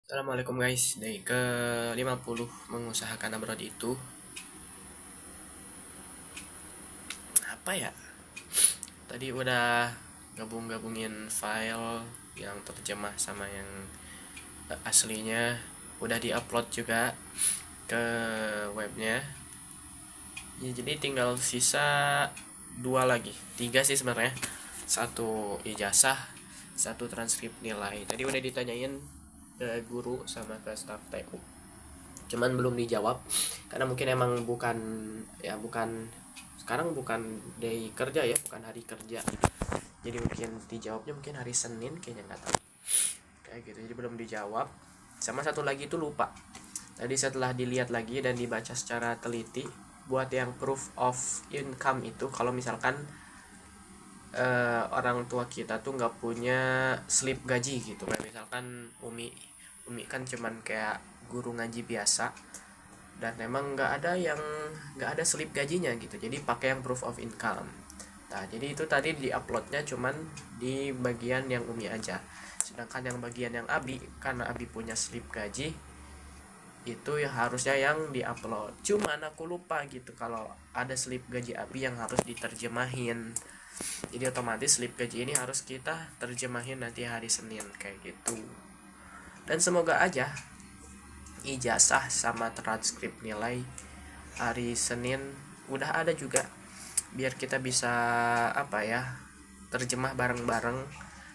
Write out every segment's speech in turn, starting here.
Assalamualaikum guys, day ke 50 mengusahakan abroad itu apa ya? Tadi udah gabungin file yang terjemah sama yang aslinya, udah diupload juga ke webnya. Ya, jadi tinggal sisa dua lagi, tiga sih sebenarnya. Satu ijazah, satu transkrip nilai. Tadi udah ditanyain ke guru sama ke staff TU, cuman belum dijawab karena mungkin emang bukan sekarang, bukan day kerja ya, bukan hari kerja, jadi mungkin dijawabnya mungkin hari Senin kayaknya, nggak tahu, kayak gitu, jadi belum dijawab. Sama satu lagi itu lupa, tadi setelah dilihat lagi dan dibaca secara teliti, buat yang proof of income itu kalau misalkan orang tua kita tuh nggak punya slip gaji gitu, kayak misalkan Umi Umi kan cuman kayak guru ngaji biasa, dan memang nggak ada slip gajinya gitu, jadi pakai yang proof of income. Nah, jadi itu tadi diuploadnya cuman di bagian yang Umi aja, sedangkan yang bagian yang Abi, karena Abi punya slip gaji, itu ya harusnya yang diupload, cuman aku lupa gitu kalau ada slip gaji Abi yang harus diterjemahin, jadi otomatis slip gaji ini harus kita terjemahin nanti hari Senin kayak gitu. Dan semoga aja ijazah sama transkrip nilai hari Senin udah ada juga, biar kita bisa apa ya, terjemah bareng-bareng,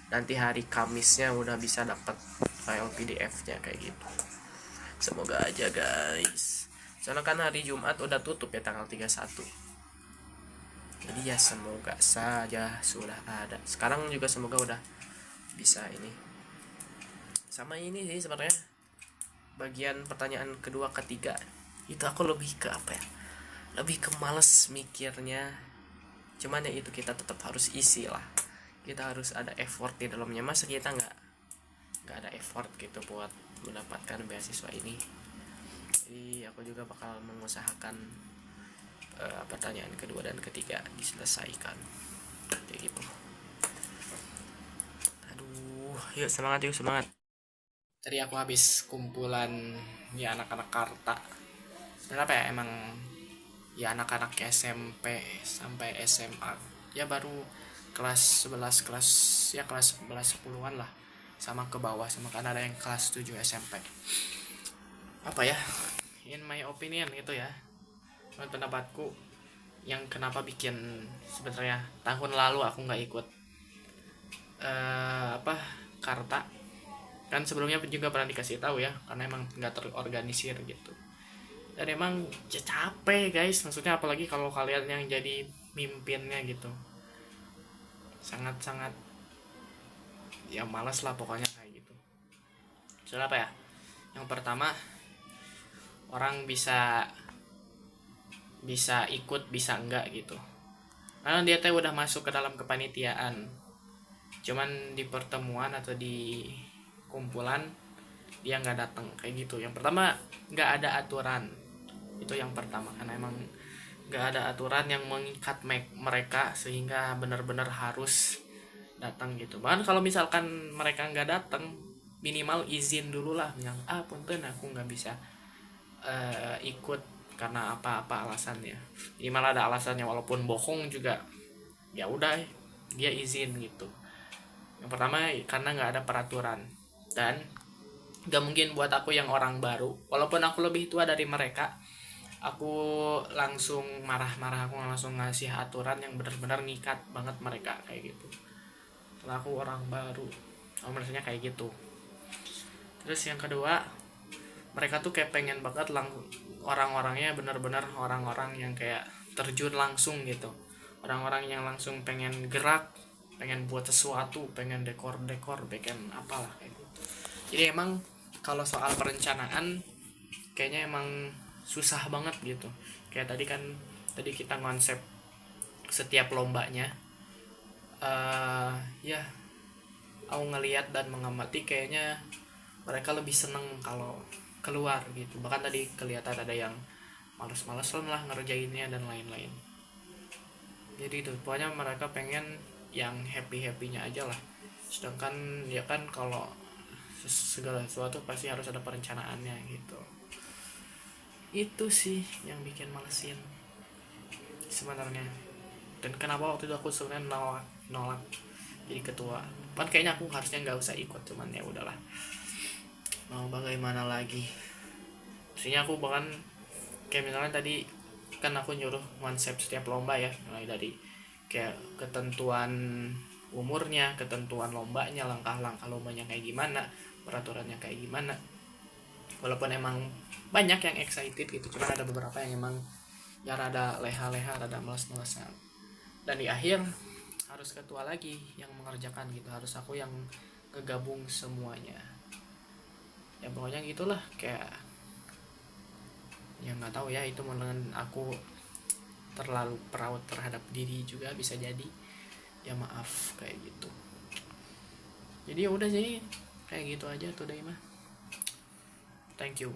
nanti hari Kamisnya udah bisa dapat file PDF-nya kayak gitu. Semoga aja guys, soalnya kan hari Jumat udah tutup ya, tanggal 31. Jadi ya semoga saja sudah ada. Sekarang juga semoga udah bisa ini. Sama ini sih sebenarnya, bagian pertanyaan kedua ketiga itu aku lebih ke apa ya, lebih ke males mikirnya, cuman ya itu kita tetap harus isi lah, kita harus ada effort di dalamnya, masa kita nggak ada effort gitu buat mendapatkan beasiswa ini. Jadi aku juga bakal mengusahakan pertanyaan kedua dan ketiga diselesaikan kayak gitu. Aduh, yuk semangat, yuk semangat. Tadi aku habis kumpulan ya anak-anak Karta. Kenapa ya, emang ya anak-anak SMP sampai SMA, ya baru kelas 11, kelas 11 10-an lah, sama ke bawah, sama kan ada yang kelas 7 SMP. Apa ya, in my opinion itu ya, menurut pendapatku, yang kenapa bikin sebenarnya tahun lalu aku nggak ikut apa Karta, kan sebelumnya juga pernah dikasih tahu ya, karena emang nggak terorganisir gitu. Dan emang ya capek guys, maksudnya apalagi kalau kalian yang jadi mimpinnya gitu, sangat-sangat ya malas lah pokoknya kayak gitu. Soalnya apa ya, yang pertama, orang bisa bisa ikut bisa enggak gitu, karena dia teh udah masuk ke dalam kepanitiaan, cuman di pertemuan atau di kumpulan dia nggak datang kayak gitu. Yang pertama, nggak ada aturan, itu yang pertama, karena emang nggak ada aturan yang mengikat mereka sehingga benar-benar harus datang gitu. Bahkan kalau misalkan mereka nggak datang, minimal izin dulu lah, bilang punten aku nggak bisa ikut karena apa-apa alasannya, minimal ada alasannya, walaupun bohong juga ya udah, dia izin gitu. Yang pertama karena nggak ada peraturan, dan nggak mungkin buat aku yang orang baru, walaupun aku lebih tua dari mereka, aku langsung marah-marah, aku langsung ngasih aturan yang benar-benar ngikat banget mereka kayak gitu. Karena aku orang baru, aku merasanya kayak gitu. Terus yang kedua, mereka tuh kayak pengen banget orang-orangnya benar-benar orang-orang yang kayak terjun langsung gitu, orang-orang yang langsung pengen gerak, pengen buat sesuatu, pengen dekor-dekor, pengen apalah kayak gitu. Jadi emang kalau soal perencanaan kayaknya emang susah banget gitu. Kayak tadi kan, tadi kita konsep setiap lombanya, ya aku ngelihat dan mengamati, kayaknya mereka lebih seneng kalau keluar gitu. Bahkan tadi kelihatan ada yang males-malesan lah ngerjainnya dan lain-lain. Jadi itu pokoknya mereka pengen yang happy-happynya aja lah. Sedangkan ya kan kalau segala sesuatu pasti harus ada perencanaannya gitu. Itu sih yang bikin malesin sebenarnya. Dan kenapa waktu itu aku sebenarnya nolak jadi ketua. Kan kayaknya aku harusnya nggak usah ikut, cuman ya udahlah, mau bagaimana lagi. Maksudnya aku bahkan kayak misalnya tadi kan aku nyuruh konsep setiap lomba ya, mulai dari kayak ketentuan umurnya, ketentuan lombanya, langkah-langkah lombanya kayak gimana, peraturannya kayak gimana. Walaupun emang banyak yang excited gitu, cuman ada beberapa yang emang ya rada leha-leha, rada males-malesan. Dan di akhir harus ketua lagi yang mengerjakan gitu, harus aku yang ngegabung semuanya. Ya pokoknya gitulah, kayak ya nggak tahu ya, itu mungkin aku terlalu proud terhadap diri juga bisa jadi. Ya maaf kayak gitu. Jadi ya udah sih, kayak gitu aja tuh Daima. Thank you.